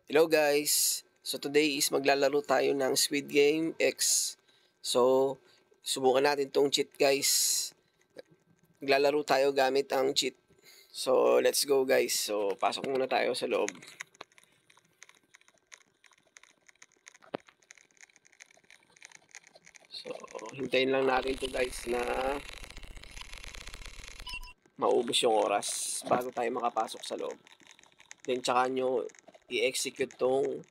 Hello guys! So today is maglalaro tayo ng Squid Game X. So, subukan natin tong cheat guys. Maglalaro tayo gamit ang cheat. So, let's go guys. So, pasok muna tayo sa loob. So, hintayin lang natin to guys na maubos yung oras bago tayo makapasok sa loob. Then, tsaka nyo i-execute tong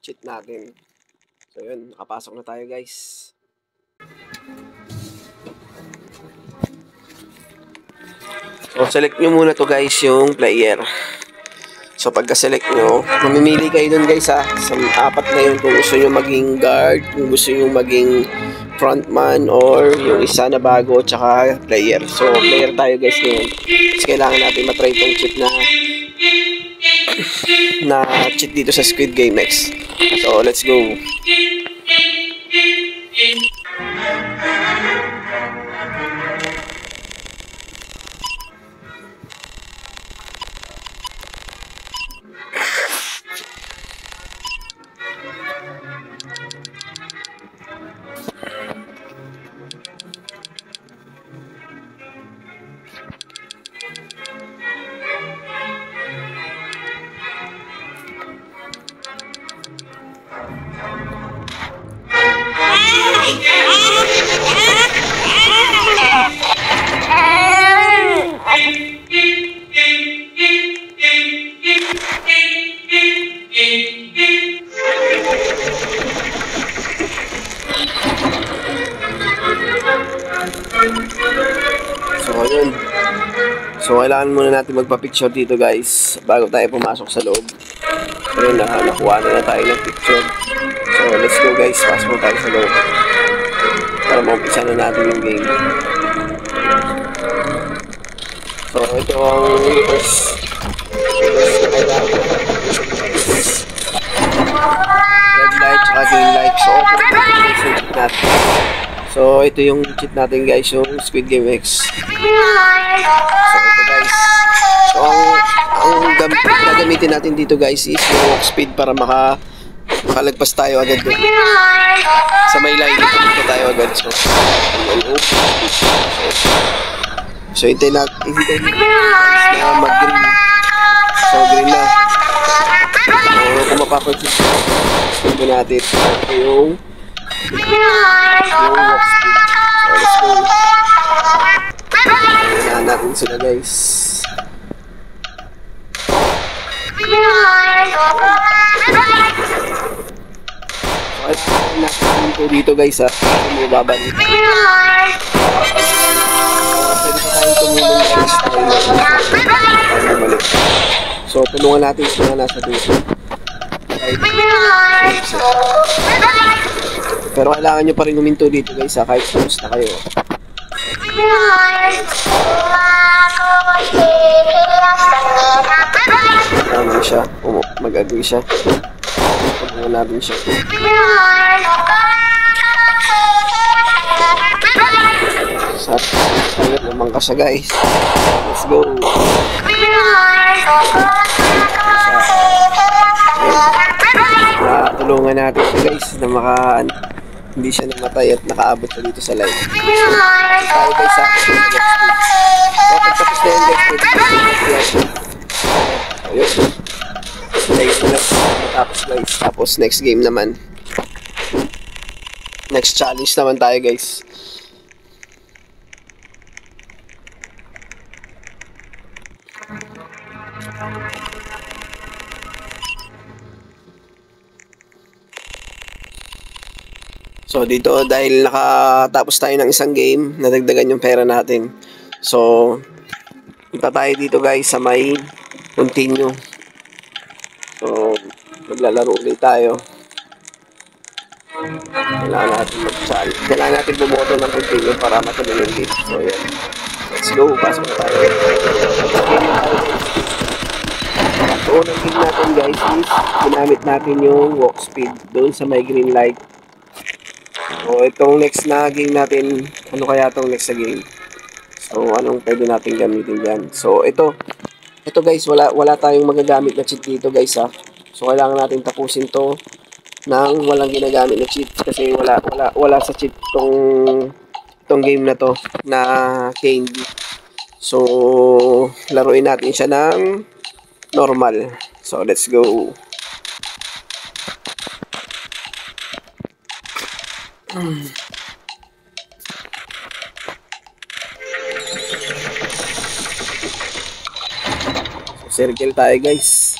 cheat natin. So, yun. Nakapasok na tayo guys. So, select nyo muna to guys yung player. So, pagka-select nyo, mamimili kayo dun guys ha. Sa apat na yun kung gusto nyo maging guard, kung gusto nyo maging frontman, or yung isa na bago, tsaka player. So, player tayo guys ngayon. Kasi kailangan natin matry itong cheat na cheat dito sa Squid Game X. So, let's go. So, yun. So, kailangan muna natin magpa-picture dito guys bago tayo pumasok sa loob. So, yun, nakuha na tayo ng picture. So, let's go guys. Pasok mo tayo sa loob. Para maumpisa na natin yung game. So, ito ang first red light tsaka green light. So, open na yung cheat natin. So, ito yung cheat natin guys, yung Squid Game X. So, ito guys. So, ang gagamitin natin dito guys is yung walk speed para makalagpas tayo agad doon. Sa may line, dito tayo agad. So, hintayin natin na mag-green. So, green na. So, kung mapapansin ito natin yung walk speed. So, let's go. Ayan natin sila guys. So, dito guys ha. Bumababa dito. Pwede pa tayong tumulong guys. So, tulungan natin sila nasa dito. Pero kailangan nyo pa rin huminto dito guys ha, kahit close na kayo. Tama siya. Mag-agree siya. Tulungan natin siya. Ayun naman ka siya guys. Let's go. Tulungan natin siya guys na hindi siya namatay at nakaabot siya dito sa line. Tayo guys sa akin. So pagtapos na yun guys, pwede ayun. Next na matapos guys. Tapos next game naman. Next challenge naman tayo guys. So dito dahil nakatapos tayo ng isang game, nadagdagan yung pera natin. So punta tayo dito guys sa may continue. So maglalaro ulit tayo. Kailangan natin mag-challenge. Kailangan natin bumoto ng continue para matuloy yung game. So yan. Let's go. Pasok na tayo. So unang game natin guys is ginamit natin yung walk speed doon sa may green light. So, itong next na game natin, ano kaya itong next na game? So, anong pwede natin gamitin dyan? So, ito guys, wala tayong magagamit na cheat dito guys ha. So, kailangan natin tapusin to nang walang ginagamit na cheat kasi wala sa cheat tong game na to na candy. So, laruin natin siya ng normal. So, let's go. So, circle tayo guys.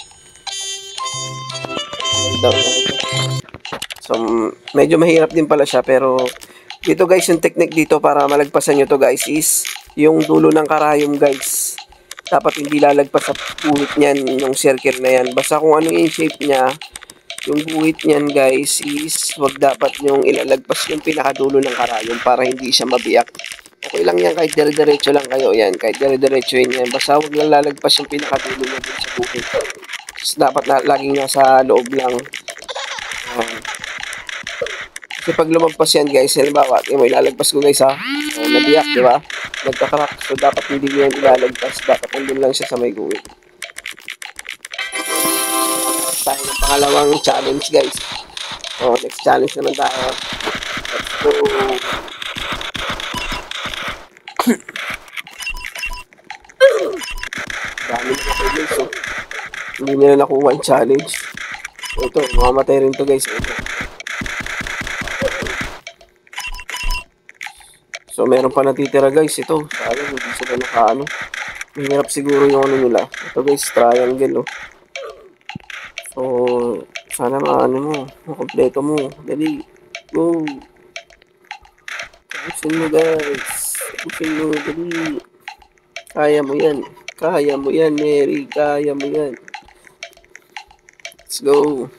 So, medyo mahirap din pala siya pero dito guys, yung technique dito para malagpasan nyo to guys is yung dulo ng karayom guys. Dapat hindi lalagpas sa guhit niyan, yung circle na yan. Basta kung ano yung shape niya, yung guhit niyan guys is wag dapat yung ilalagpas yung pinakadulo ng karayom para hindi siya mabiyak. Okay lang yan kahit dire-diretso lang kayo yan. Kahit dire-diretso yan. Basta wag lang lalagpas yung pinakadulo niya dun sa guhit. Dapat laging nasa loob lang. Kasi pag lumagpas yan guys, halimbawa, yung ilalagpas ko guys ha, nabiyak, di ba? Nagka-crack, so dapat hindi yan ilalagpas, dapat nandun lang siya sa may guhit. Tayo ng pangalawang challenge guys. So, next challenge naman tayo. Let's go. Dami na ako guys, so hindi nila nakuha ang challenge. Ito, mamamatay rin to guys. Ito. So, meron pa natitira guys. Ito, sayang, hindi sila nakaano. Mahirap siguro yung ano nila. Ito guys, triangle oh. So, sana maano mo, makompleto mo. Dali, go. Tapusin mo guys. Tapusin mo, dali. Kaya mo yan. Kaya mo yan, Mary. Kaya mo yan. Let's go.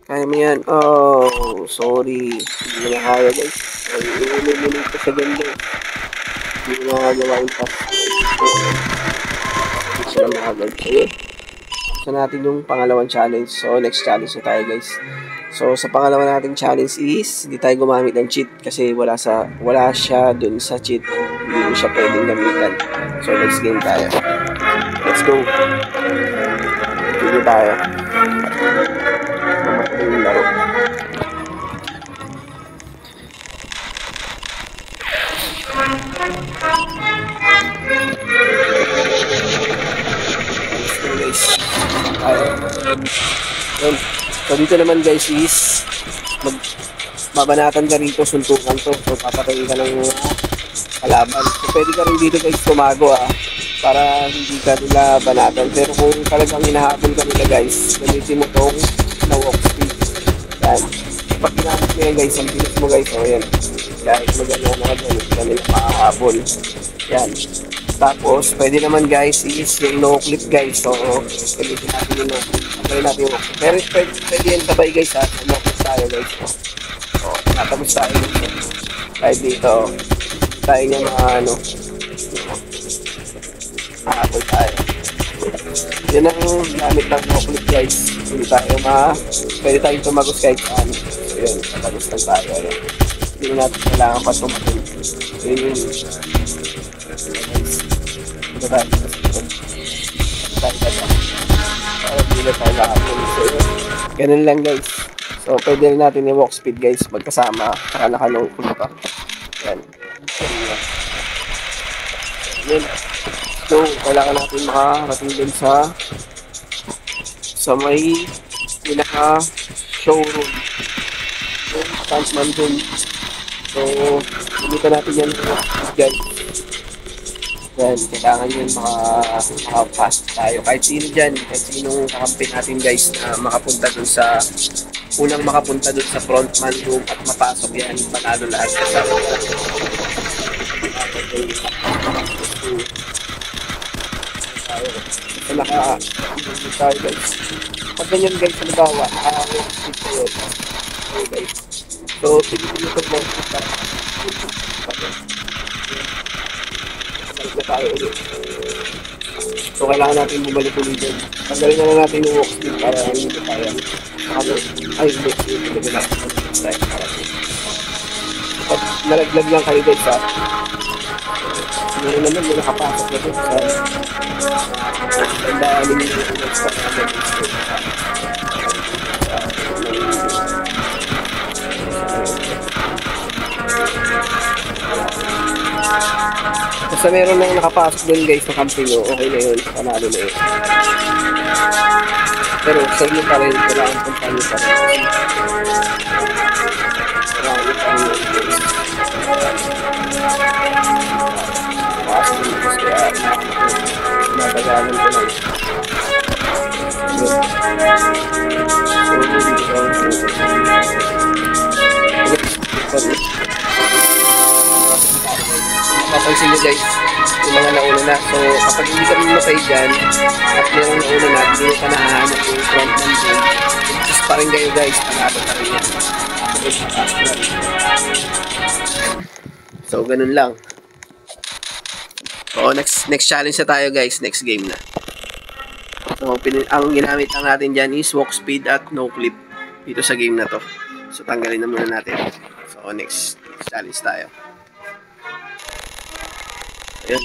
Kaya mo yan. Oh, sorry. Hindi na kaya guys. Ay, inulit ko sa ganda. Hindi na nagawa yung pass. Hindi sila makagad. So, yun. So, natin yung pangalawang challenge. So, next challenge na tayo guys. So, sa pangalawa nating challenge is hindi tayo gumamit ng cheat kasi wala siya dun sa cheat. Hindi mo siya pwedeng gamitan. So, next game tayo. Let's go. Hindi tayo. Mamatay yung laro. Let's go guys. Ayun. So, dito naman guys is mabanatan ka rito, suntukan to. So, papatayin ka ng kalaban. So, pwede ka rin dito guys tumago para hindi ka nila banatan. Pero kung talagang hinahabol ka nila guys, gamitin mo tong na walk speed. Yan. Pag ginamit mo yan guys, ang bilis mo guys. O yan. Kahit magano na ka doon, kanila makahabol. Yan. Tapos, pwede naman guys is yung no clip guys. So, gamitin natin yung no clip. Sabay natin yung no clip. Pero pwede yan sabay guys ha. No clip tayo guys. O, natapos tayo guys. Kahit dito, tayo niya mga ano. Habol tayo. Yan ang gamit ng no clip guys. Hindi tayo pwede tayong tumagos kahit saan. So, yun. Tumagos lang tayo. Ayan. Hindi na natin kailangan pa tumagos. So, yun. Ito tayo. Para hindi na tayo nakapun. So, ganun lang guys. So, pwede rin natin yung walk speed guys. Magkasama. Saka naka-no-clue pa. Yan. Yan. So, kailangan natin makarating din sa may pinaka-showroom. Yung Stansman dun. So, dito natin yan guys. Yan, kailangan yun maka-fast tayo. Kahit sino dyan, kahit sinong kakampi natin guys na makapunta dun sa makapunta dun sa frontman room at mapasok yan, panalo lahat. Kasama so, naka-ibig tayo guys. Pag ganyan guys, halimbawa, okay guys. So, pilitin ito mo na tayo ulit. So, kailangan natin bumalik ulit dyan. Pagdalin na lang natin yung walk speed para hindi ko tayo. Ay, hindi. Hindi na natin. Pag nalaglag lang kayo guys ha. Meron naman yung nakapasok na ito. Ang dami nyo guys pa natin. Basta meron nang nakapasok dun guys na camping, okay na yun, panalo na yun. Pero sa inyo pa rin, kailangan punta nyo pa rin. Kailangan nyo pa rin yun guys. Pasok nyo guys, kaya natagalan ko lang. Mapapansin nyo guys, yung mga nauna na. So kapag hindi kami matay dyan at merong nauna na, hindi nyo pa nahahanap yung front man dyan, just pa rin kayo guys, panalo pa rin yan. So ganun lang. So next challenge na tayo guys, next game na. So ang ginamit lang natin dyan is walk speed at no clip dito sa game na to. So tanggalin na muna natin. So next challenge tayo. Ayun.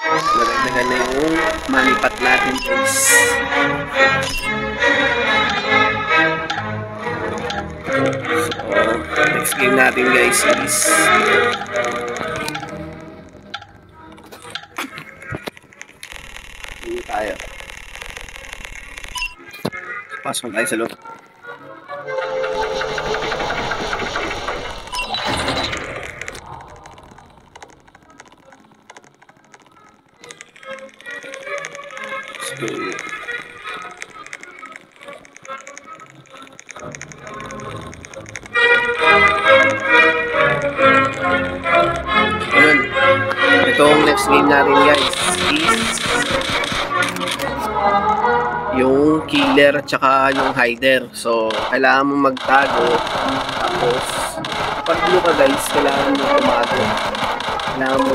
Magagdagan na yung manipat natin guys. So next game natin guys is hindi tayo. Pasok tayo sa loob. Ayun. Itong next game natin guys is yung killer at saka yung hider. So kailangan mo magtago, tapos pag blue ka guys, kailangan mo tumago. Kailangan mo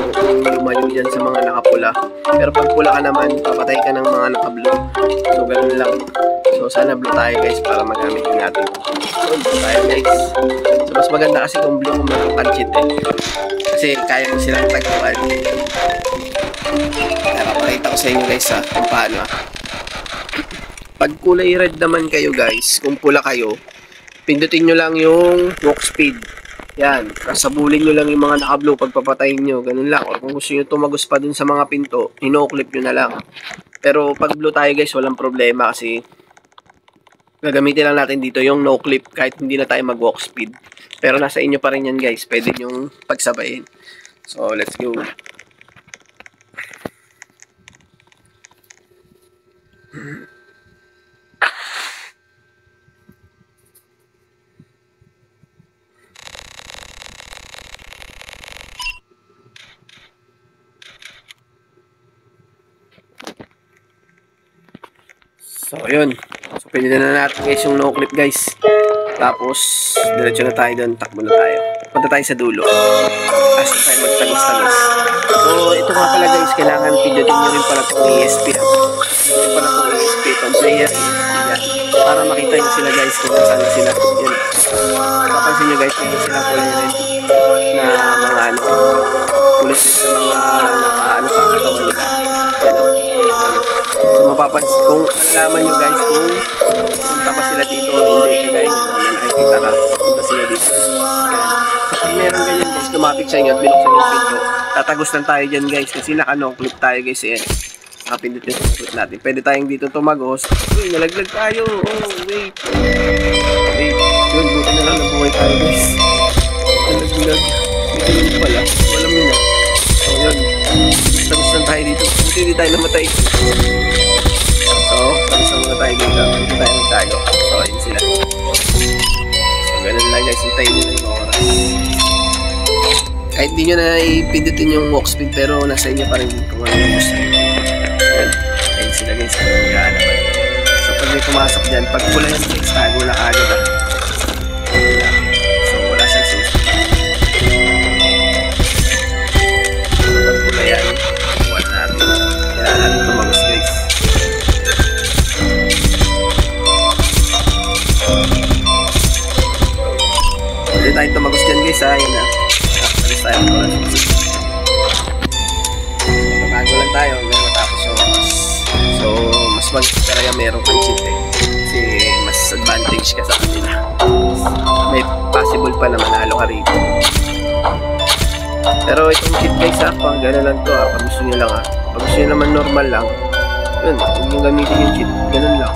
lumayo dyan sa mga nakapula. Pero pag pula ka naman, papatay ka ng mga naka-blue. So ganun lang. So sana blue tayo guys para magamit yung natin. So blue tayo guys. So mas maganda kasi kung blue kung magpapanchit eh. Kasi kaya mo silang tagawan. Kaya papakita ko sa inyo guys kung paano Pag kulay red naman kayo guys, kung pula kayo, pindutin nyo lang yung walk speed. Yan, kasabulin nyo lang yung mga naka-blue pagpapatayin nyo, ganun lang. Or kung gusto nyo tumagos pa dun sa mga pinto, ino-clip nyo na lang. Pero pag blue tayo guys, walang problema kasi gagamitin lang natin dito yung no clip kahit hindi na tayo mag walk speed. Pero nasa inyo pa rin yan guys, pwede nyong pagsabayin. So let's go. So, yun. So, pwede na natin guys yung no clip guys. Tapos, diretso na tayo doon. Takbo na tayo. Punta tayo sa dulo. As na tayo magtagos-tagos. So, ito nga pala guys. Kailangan pindutin nyo rin pala itong ESP. Ito pala itong ESP. Itong player ESP yan. Para makita nyo sila guys kung saan na sila. Yun. Papansin nyo guys kung sila kulay red na mga ano. Kulay red na mga ano sa katawan nila. So mapapansin kung alaman nyo guys kung punta pa sila dito o hindi guys, nakikita ka punta sila dito. Kapag meron ganyan guys, lumapit sa inyo at binuksan yung pinto, tatagos lang tayo dyan guys kasi naka-no clip tayo guys eh. Nakapindot yung clip natin. Pwede tayong dito tumagos. Uy, nalaglag tayo. Oh, wait. Wait. Yun, buti na lang nabuhay tayo guys. Nalaglag. Dito yun pala. Walang mo na. So yun. Tagos lang tayo dito. Buti hindi tayo namatay. So, tagos lang muna tayo dito. Hindi tayo magtago. So, yun sila. So, ganun lang guys. Hintayin nyo na yung oras. Kahit di nyo na ipindutin yung walk speed, pero nasa inyo pa rin kung ano yung gusto nyo. Ayan. Ayun sila guys. Kaya naman. So, pag may pumasok dyan, pag pula yung guys, tago na agad ah. So, wala siyang susi. Pag pula yan, wala natin. Kailangan natin tumagos guys. Pwede tayo tumagos dyan guys ha. Yun na. Alis tayo. Tatago lang tayo hanggang matapos yung pag talaga meron kang cheat eh. Kasi mas advantage ka sa kanila. May possible pa na manalo ka rito. Pero itong cheat guys ha, pang gano'n lang to ha, pag gusto nyo lang ha. Pag gusto nyo naman normal lang, yun, huwag nyo gamitin yung cheat, gano'n lang.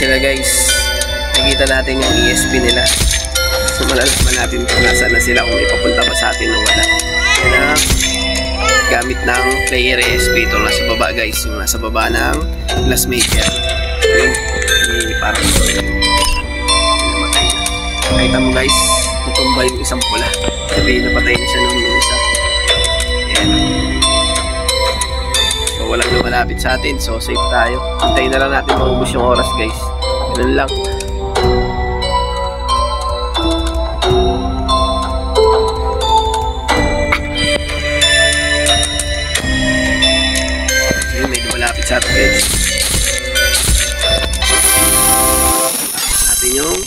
Sila guys, nakikita natin yung ESP nila, so malalaman natin kung nasaan na sila, kung may papunta pa sa atin o wala. Yan na, gamit ng player ESP, ito nasa baba guys, yung nasa baba ng glassmaker. Yun, parang namatay na. Nakita mo guys, natumba yung isang pula, sabihin napatay na siya nung isa. Yan, so walang lumalapit sa atin, so safe tayo. Hintayin na lang natin maubos yung oras guys. Ganun lang. Sige, may lumalapit sa atin guys. Natin yung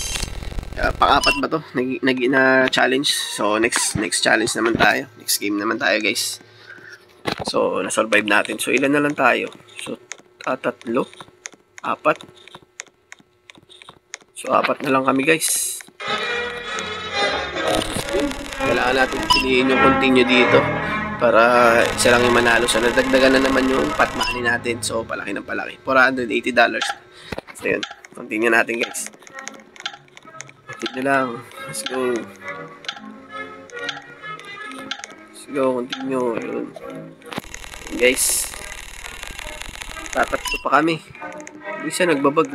pang-apat ba to? Na challenge. So next challenge naman tayo. Next game naman tayo guys. So na-survive natin. So ilan na lang tayo? So tatlo, apat. So apat na lang kami guys. Kailangan natin piliin yung continue dito para isa lang yung manalo. So nadagdagan na naman yung pot money natin. So palaki ng palaki, $480. So yun, continue natin guys. Continue lang. Let's go. Let's go, continue. Yun guys, tatatlo pa kami. Isa nagbabag.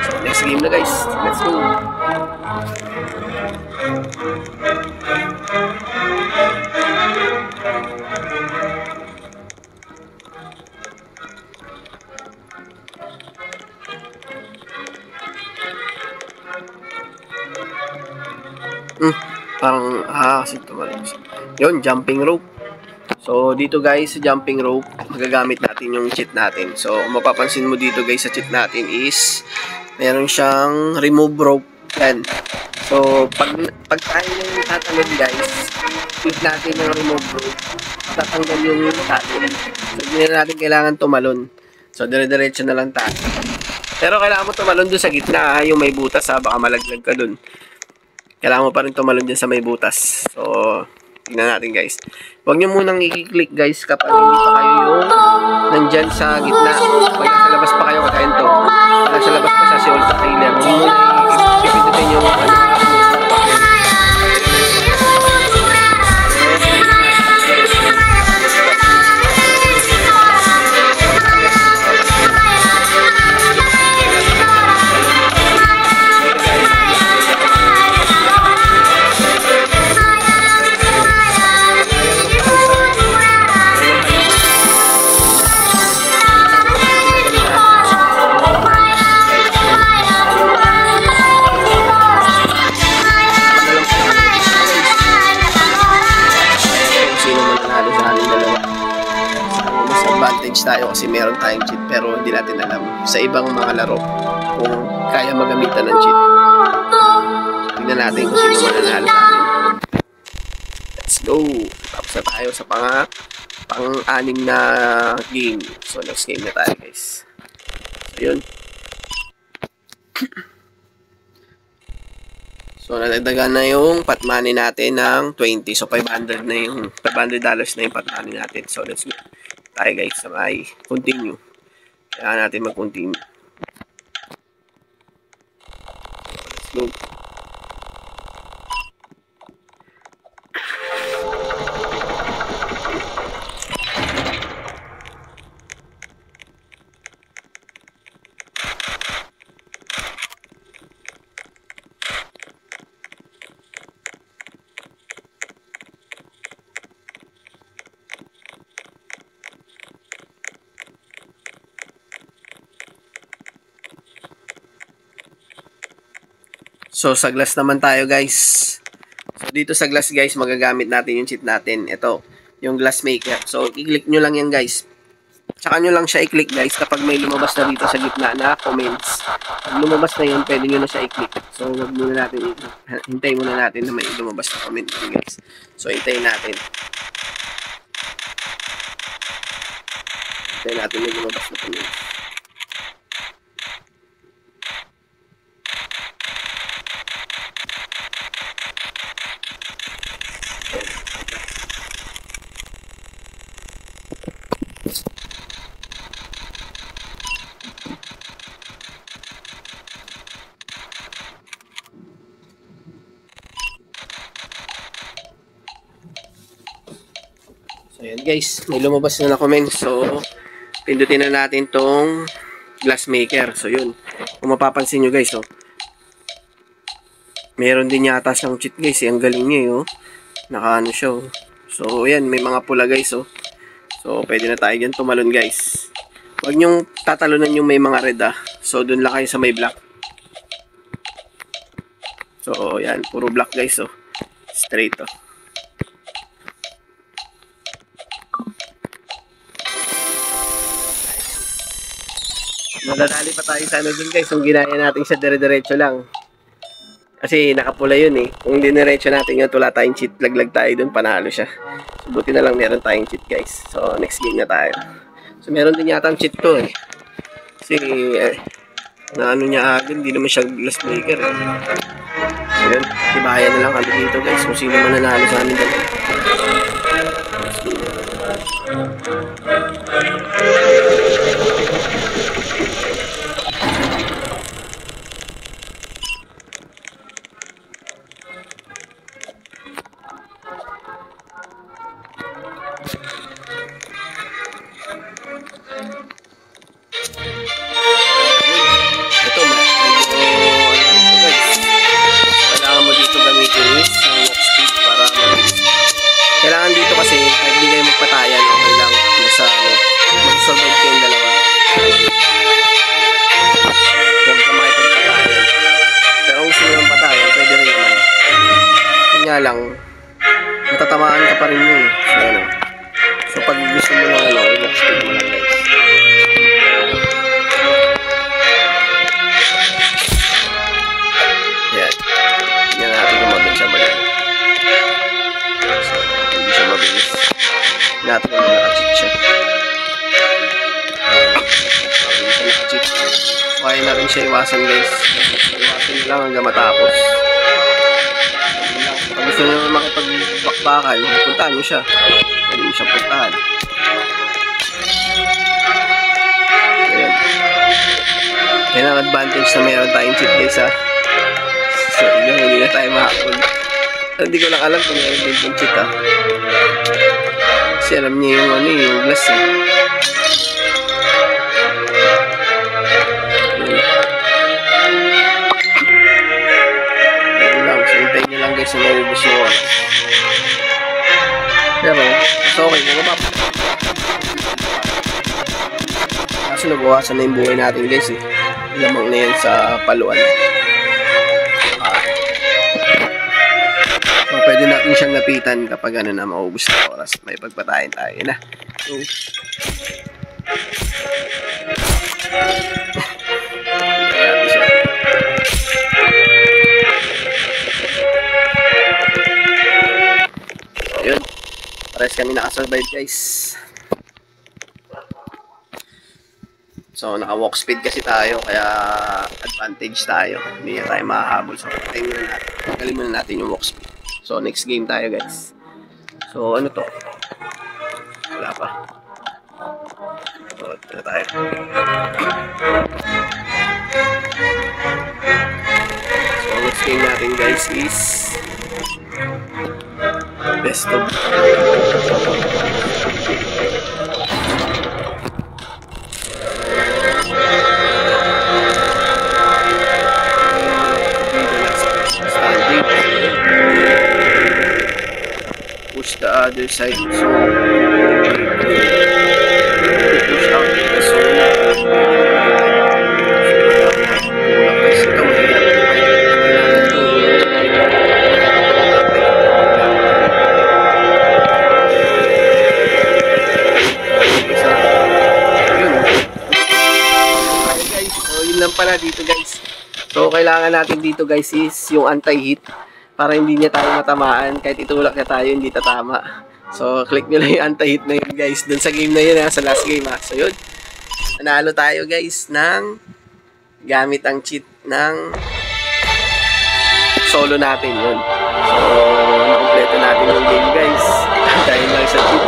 So next game na guys, let's go. Parang kasi tumalon. Yun, jumping rope. So dito guys, sa jumping rope, magagamit natin yung cheat natin. So mapapansin mo dito guys, sa cheat natin is meron siyang remove rope. Yan. So pag tayo yung tatalon guys, click natin yung remove rope, tatanggal yung tatalon. So hindi na natin kailangan tumalon. So dire-diretso na lang tayo. Pero kailangan mo tumalon dun sa gitna, yung may butas ha, baka malaglag ka dun. Kailangan mo pa rin tumalon dyan sa may butas. So tingnan natin guys. Huwag nyo munang i-click guys kapag hindi pa kayo yung nandyan sa gitna. Pag nasa labas pa kayo, katayin to. Pag nasa labas pa sa Seoul sa trailer, huwag mo muna ipindutin yung tayo kasi meron tayong cheat pero hindi natin alam sa ibang mga laro kung kaya magamitan ng cheat. Tingnan natin kung sino mananalo sa atin. Let's go! Tapos na tayo sa pang-anim na game. So next game na tayo guys. So yun. So nadagdagan na yung pot money natin ng 20. So $500 na yung pot money natin. So let's go tayo guys sa may continue. Kailangan natin mag-continue. Let's go. So, sa glass naman tayo, guys. So, dito sa glass, guys, magagamit natin yung cheat natin. Ito, yung glass maker. So, i-click nyo lang yan, guys. Tsaka nyo lang siya i-click, guys, kapag may lumabas na dito sa gitna na comments. Pag lumabas na yun, pwede nyo na siya i-click. So, wag muna natin, hintayin muna natin na may lumabas na comment dito, guys. So, hintayin natin. Hintayin natin may lumabas na comment. So, ayan guys, may lumabas na comment. So, pindutin na natin tong glass maker. So, yun. Kung mapapansin nyo guys, oh. Meron din yata siyang cheat guys. Ang galing niya, oh. Nakaano siya, oh. So, ayan, may mga pula guys, oh. So, pwede na tayo dyan tumalon guys. Huwag nyong tatalunan yung may mga red, ah. So, dun lang kayo sa may black. So, ayan, puro black guys, oh. Straight, oh. Nadadali pa tayo sa ano dun guys, kung ginaya natin siya dire-diretso lang. Kasi nakapula yun eh. Kung diniretso natin yun, wala tayong cheat, laglag tayo dun, panalo siya. So, buti na lang meron tayong cheat guys. So next game na tayo. So meron din yata ang cheat to eh. Kasi na ano niya agad, hindi naman siya glass breaker eh. So yun, tibayan na lang kami dito guys, kung sino mananalo sa amin dito. Kailangan dito kasi kahit di kayo magpatayan, okay lang. Basta mag-survive kayong dalawa. Huwag ka makipagpatayan. Pero kung gusto nyo ng patayan, pwede rin naman. Yun nga lang, matatamaan ka pa rin yun. So, ano. So pag gusto mo lang, i-lock speed mo lang guys. Yan. Tingnan natin kung mabilis siya mag-ano. Natin na naka-cheat siya. Naka-cheat. So, kaya natin siya iwasan guys. Iwasan nyo lang hanggang matapos. Pag gusto nyo makipag-bakbakan, puntahan nyo siya. Pwede nyo siya puntahan. Ayan. Yan ang advantage na meron tayong cheat guys ha. So, hindi na tayo makakul. Hindi ko lang alam kung meron din yung cheat ha. Kasi alam niya yung ano yung glass eh. Yan lang. So, hintayin nyo lang guys na maubos yung oras. Pero, mas okay. Kasi nabawasan na yung buhay natin guys eh. Lamang na yan sa paluan. Pwede natin siyang lapitan kapag ano na maubos na oras. May pagpatayin tayo na. So, yun. Pares kami nakasurvive guys. So naka-walk speed kasi tayo. Kaya advantage tayo. Hindi na tayo makahabol. So patayin muna natin yung walk speed. So, next game tayo, guys. So, ano to? Wala pa. So, ito na tayo. So, next game natin, guys, is best of. Push the other side so push out the zone. So, guys, ito mahirap kailangan natin dito guys is yung anti-hit para hindi niya tayo matamaan. Kahit itulak niya tayo, hindi tatama. So, click nyo lang yung anti-hit na yun guys. Dun sa game na yun ha, sa last game ha. So, yun. Nanalo tayo guys ng gamit ang cheat ng solo natin yun. So, nakompleto natin yung game guys. Dahil lang sa cheat.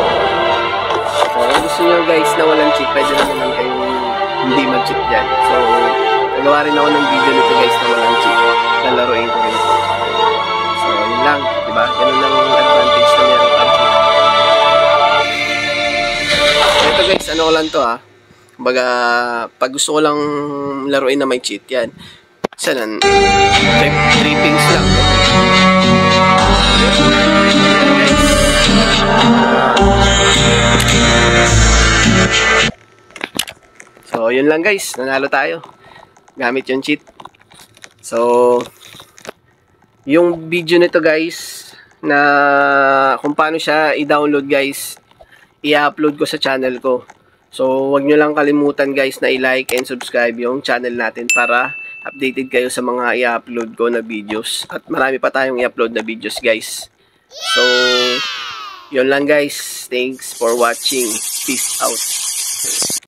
So, kung gusto nyo guys na walang cheat, pwede naman kayong hindi mag-cheat dyan. So, nagawa rin ako ng video nito guys na walang cheat. Lalaroin ko rin. So, yun lang. Diba? Ganun ang advantage na meron pag cheat. So, ito guys, ano ko lang to ha. Kumbaga, pag gusto ko lang laruin na may cheat, yan. Sana, trippings lang. So, yun lang guys. Nanalo tayo. Gamit yung cheat. So, yung video nito guys, na kung paano siya i-download guys, i-upload ko sa channel ko. So, wag nyo lang kalimutan guys na i-like and subscribe yung channel natin para updated kayo sa mga i-upload ko na videos. At marami pa tayong i-upload na videos guys. So, yun lang guys. Thanks for watching. Peace out.